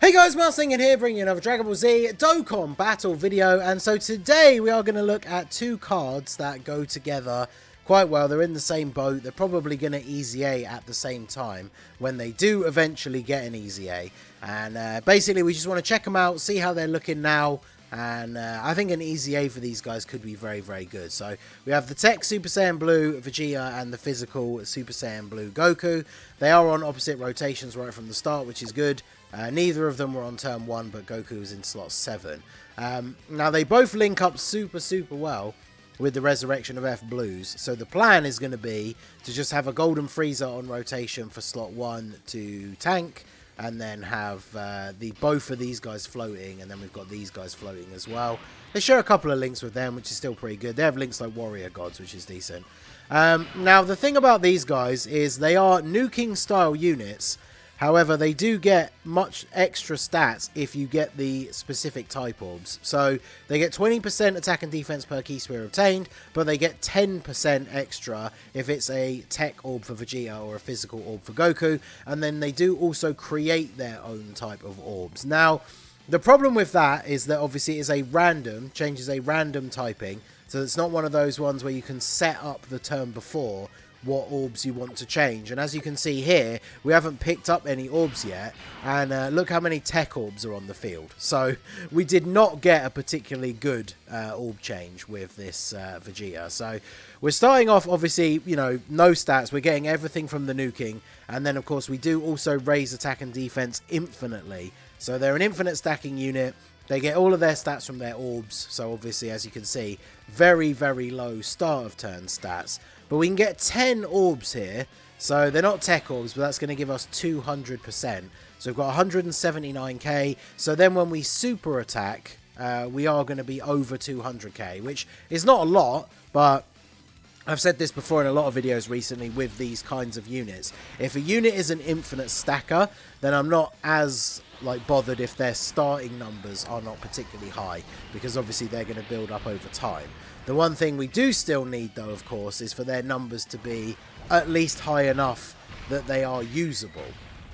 Hey guys, Marsingin here, bringing you another Dragon Ball Z Dokkan battle video, and so today we are going to look at two cards that go together quite well. They're in the same boat. They're probably going to EZA at the same time when they do eventually get an EZA, and basically we just want to check them out, see how they're looking now, and I think an EZA for these guys could be very, very good. So we have the Tech Super Saiyan Blue Vegeta and the physical Super Saiyan Blue Goku. They are on opposite rotations right from the start, which is good. Neither of them were on turn 1, but Goku was in slot 7. Now, they both link up super well with the Resurrection of F Blues. So the plan is going to be to just have a Golden Frieza on rotation for slot 1 to tank, and then have both of these guys floating, and then we've got these guys floating as well. They share a couple of links with them, which is still pretty good. They have links like Warrior Gods, which is decent. Now, the thing about these guys is they are nuking style units. However, they do get much extra stats if you get the specific type orbs. So they get 20% attack and defense per key sphere obtained, but they get 10% extra if it's a tech orb for Vegeta or a physical orb for Goku. And then they do also create their own type of orbs. Now, the problem with that is that obviously it is a random, changes a random typing. So it's not one of those ones where you can set up the turn before what orbs you want to change. And as you can see here, we haven't picked up any orbs yet, and look how many tech orbs are on the field. So we did not get a particularly good orb change with this Vegeta. So we're starting off, obviously, you know, no stats. We're getting everything from the nuking, and then of course we do also raise attack and defense infinitely. So they're an infinite stacking unit. They get all of their stats from their orbs, so obviously, as you can see, very low start of turn stats. But we can get 10 orbs here, so they're not tech orbs, but that's going to give us 200%. So we've got 179k, so then when we super attack, we are going to be over 200k, which is not a lot, but I've said this before in a lot of videos recently with these kinds of units. If a unit is an infinite stacker, then I'm not as bothered if their starting numbers are not particularly high, because obviously they're going to build up over time. The one thing we do still need, though, of course, is for their numbers to be at least high enough that they are usable.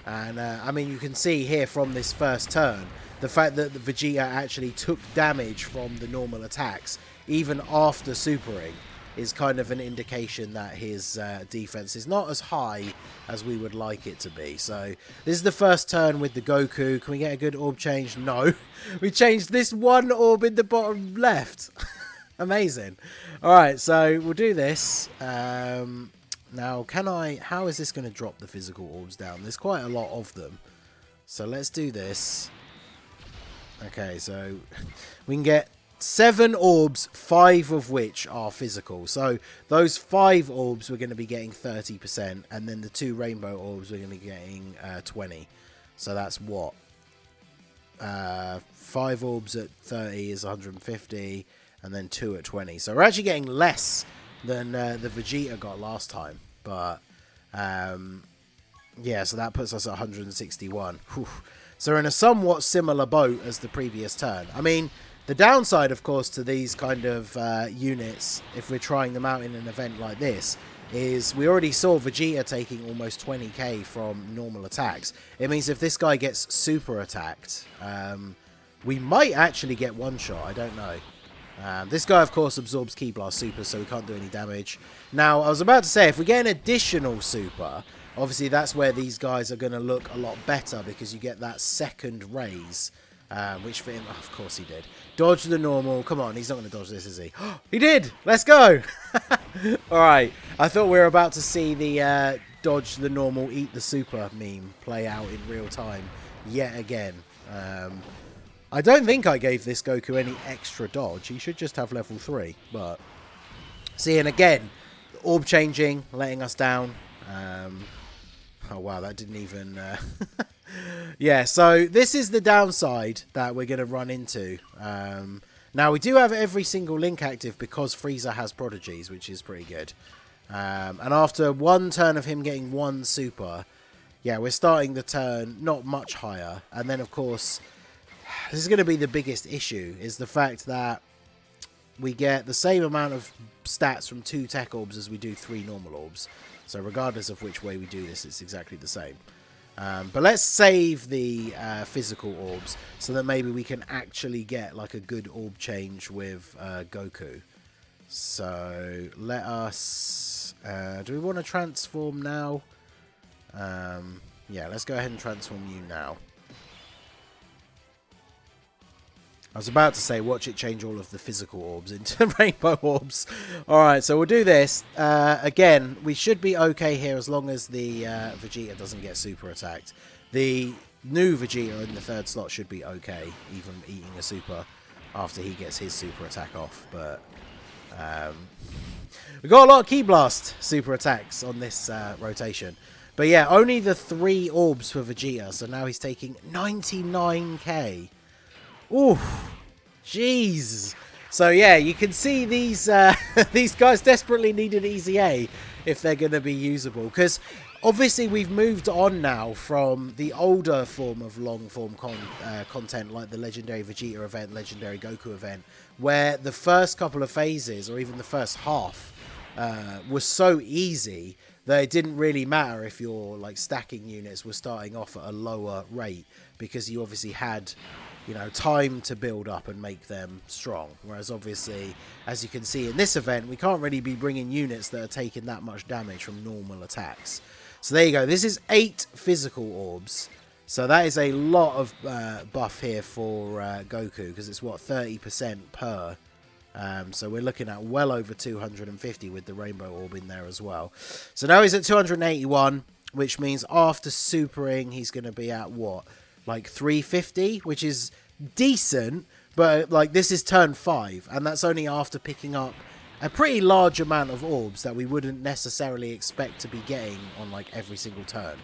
And I mean, you can see here from this first turn, the fact that the Vegeta actually took damage from the normal attacks even after supering is kind of an indication that his defense is not as high as we would like it to be. So this is the first turn with the Goku. Can we get a good orb change? No. We changed this one orb in the bottom left. Amazing. Alright, so we'll do this. Now, how is this going to drop the physical orbs down? There's quite a lot of them. So let's do this. Okay, so we can get 7 orbs, 5 of which are physical. So those 5 orbs we're going to be getting 30%, and then the 2 rainbow orbs we're going to be getting 20. So that's what? 5 orbs at 30 is 150, and then 2 at 20. So we're actually getting less than the Vegeta got last time. But yeah, so that puts us at 161. Whew. So we're in a somewhat similar boat as the previous turn. I mean, the downside, of course, to these kind of units, if we're trying them out in an event like this, is we already saw Vegeta taking almost 20k from normal attacks. It means if this guy gets super attacked, we might actually get one shot. I don't know. This guy, of course, absorbs Ki Blast Super, so we can't do any damage. Now, I was about to say, if we get an additional super, obviously that's where these guys are going to look a lot better, because you get that second raise. Which for him, oh, of course he did. Dodge the normal. Come on, he's not going to dodge this, is he? He did! Let's go! Alright, I thought we were about to see the dodge the normal, eat the super meme play out in real time yet again. I don't think I gave this Goku any extra dodge. He should just have level 3. But, see, and again, orb changing, letting us down. Oh, wow, that didn't even... Yeah, so this is the downside that we're going to run into. Now, we do have every single link active because Frieza has prodigies, which is pretty good. And after one turn of him getting 1 super, yeah, we're starting the turn not much higher. And then, of course, this is going to be the biggest issue, is the fact that we get the same amount of stats from 2 tech orbs as we do 3 normal orbs. So regardless of which way we do this, it's exactly the same. But let's save the physical orbs so that maybe we can actually get like a good orb change with Goku. So let us... do we want to transform now? Yeah, let's go ahead and transform you now. I was about to say, watch it change all of the physical orbs into rainbow orbs. Alright, so we'll do this. Again, we should be okay here as long as the Vegeta doesn't get super attacked. The new Vegeta in the third slot should be okay, even eating a super after he gets his super attack off. But we got a lot of Ki Blast super attacks on this rotation. But yeah, only the 3 orbs for Vegeta, so now he's taking 99k. Ooh, jeez. So yeah, you can see these these guys desperately need an EZA if they're going to be usable. Because obviously we've moved on now from the older form of long-form content like the Legendary Vegeta event, Legendary Goku event, where the first couple of phases, or even the first half, was so easy that it didn't really matter if your like stacking units were starting off at a lower rate, because you obviously had, you know, time to build up and make them strong. Whereas obviously, as you can see in this event, we can't really be bringing units that are taking that much damage from normal attacks. So there you go. This is 8 physical orbs. So that is a lot of buff here for Goku, because it's what, 30% per. So we're looking at well over 250 with the rainbow orb in there as well. So now he's at 281, which means after supering he's going to be at what, like 350, which is decent, but like this is turn 5, and that's only after picking up a pretty large amount of orbs that we wouldn't necessarily expect to be getting on like every single turn.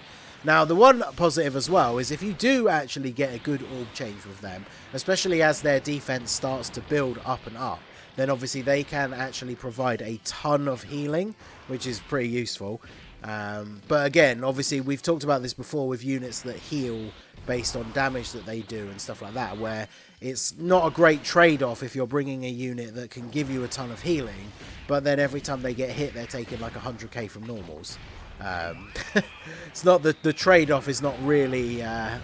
Now, the one positive as well is if you do actually get a good orb change with them, especially as their defense starts to build up and up, then obviously they can actually provide a ton of healing, which is pretty useful. But again, obviously we've talked about this before with units that heal based on damage that they do and stuff like that, where it's not a great trade-off if you're bringing a unit that can give you a ton of healing, but then every time they get hit they're taking like 100k from normals. It's not the trade-off is not really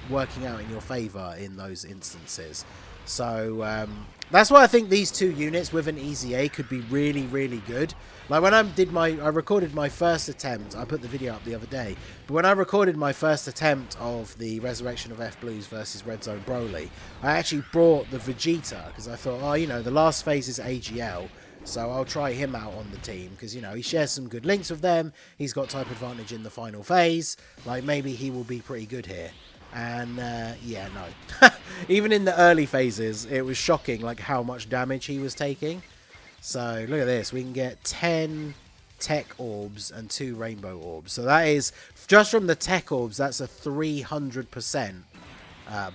working out in your favor in those instances. So that's why I think these 2 units with an EZA could be really, really good. Like when I recorded my first attempt, I put the video up the other day, but when I recorded my first attempt of the Resurrection of F Blues versus Red Zone Broly, I actually brought the Vegeta, because I thought, oh, you know, the last phase is AGL, so I'll try him out on the team, because, you know, he shares some good links with them, he's got type advantage in the final phase, like maybe he will be pretty good here. And yeah, no. Even in the early phases, it was shocking like how much damage he was taking. So look at this, we can get 10 tech orbs and 2 rainbow orbs. So that is, just from the tech orbs, that's a 300%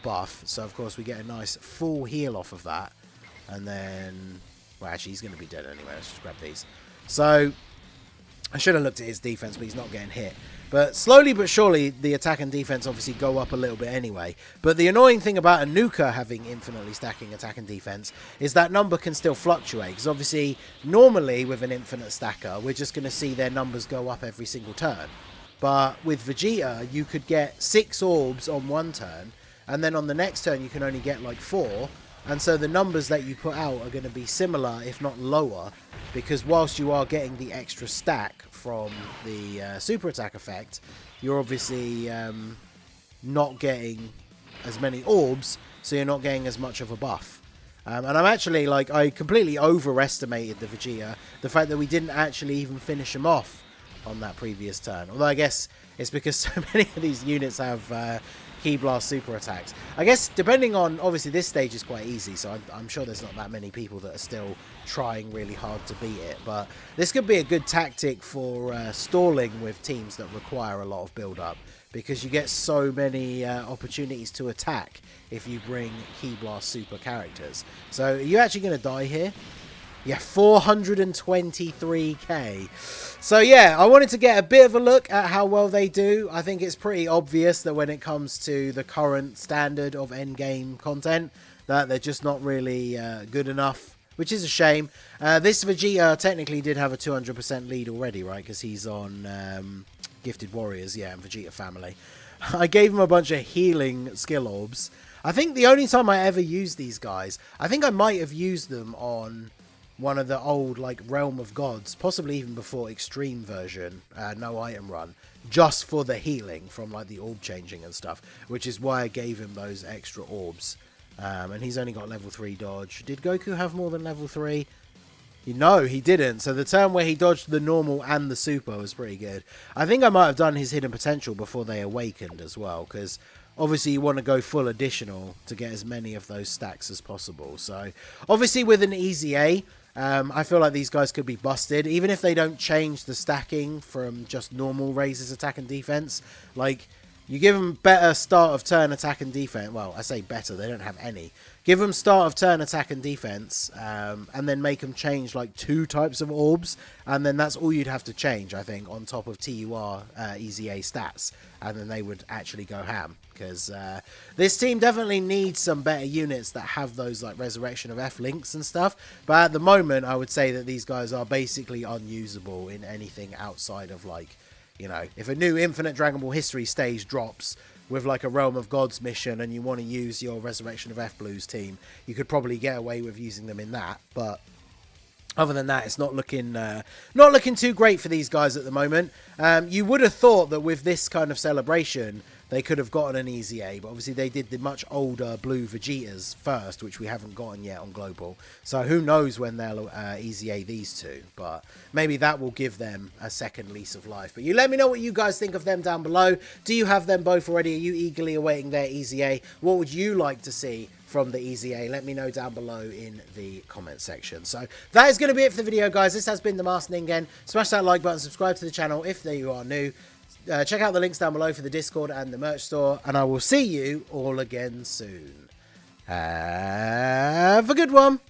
buff. So of course we get a nice full heal off of that. And then, well, actually he's going to be dead anyway, let's just grab these. So I should have looked at his defense, but he's not getting hit. But slowly but surely, the attack and defense obviously go up a little bit anyway. But the annoying thing about a NUKER having infinitely stacking attack and defense is that number can still fluctuate. Because obviously, normally with an infinite stacker, we're just going to see their numbers go up every single turn. But with Vegeta, you could get 6 orbs on one turn, and then on the next turn you can only get like 4. And so the numbers that you put out are going to be similar, if not lower, because whilst you are getting the extra stack from the super attack effect, you're obviously not getting as many orbs, so you're not getting as much of a buff. And I'm actually, like, I completely overestimated the Vegeta, the fact that we didn't actually even finish him off on that previous turn. Although I guess it's because so many of these units have Ki Blast super attacks. I guess depending on, obviously this stage is quite easy, so I'm sure there's not that many people that are still trying really hard to beat it, but this could be a good tactic for stalling with teams that require a lot of build up, because you get so many opportunities to attack if you bring Ki Blast super characters. So are you actually going to die here? Yeah, 423k. So yeah, I wanted to get a bit of a look at how well they do. I think it's pretty obvious that when it comes to the current standard of endgame content, that they're just not really good enough, which is a shame. This Vegeta technically did have a 200% lead already, right? Because he's on Gifted Warriors, yeah, and Vegeta Family. I gave him a bunch of healing skill orbs. I think the only time I ever used these guys, I think I might have used them on one of the old, like, Realm of Gods, possibly even before Extreme version, no item run, just for the healing from, like, the orb changing and stuff, which is why I gave him those extra orbs. And he's only got level 3 dodge. Did Goku have more than level 3? No, he didn't. So the turn where he dodged the normal and the super was pretty good. I think I might have done his hidden potential before they awakened as well, because obviously you want to go full additional to get as many of those stacks as possible. So obviously with an EZA, I feel like these guys could be busted, even if they don't change the stacking from just normal raises attack and defense. Like, you give them better start of turn attack and defense. Well, I say better, they don't have any. Give them start of turn attack and defense, and then make them change like 2 types of orbs, and then that's all you'd have to change, I think, on top of TUR EZA stats, and then they would actually go ham. Because this team definitely needs some better units that have those like Resurrection of F links and stuff, but at the moment I would say that these guys are basically unusable in anything outside of, like, you know, if a new Infinite Dragon Ball History stage drops with like a Realm of Gods mission and you want to use your Resurrection of F Blues team, you could probably get away with using them in that. But other than that, it's not looking too great for these guys at the moment. You would have thought that with this kind of celebration, they could have gotten an EZA, but obviously they did the much older blue Vegetas first, which we haven't gotten yet on Global. So who knows when they'll EZA these two, but maybe that will give them a second lease of life. But you let me know what you guys think of them down below. Do you have them both already? Are you eagerly awaiting their EZA? What would you like to see from the EZA? Let me know down below in the comment section. So that is going to be it for the video, guys. This has been the Master Ningen. Smash that like button, subscribe to the channel if you are new. Check out the links down below for the Discord and the merch store, and I will see you all again soon. Have a good one.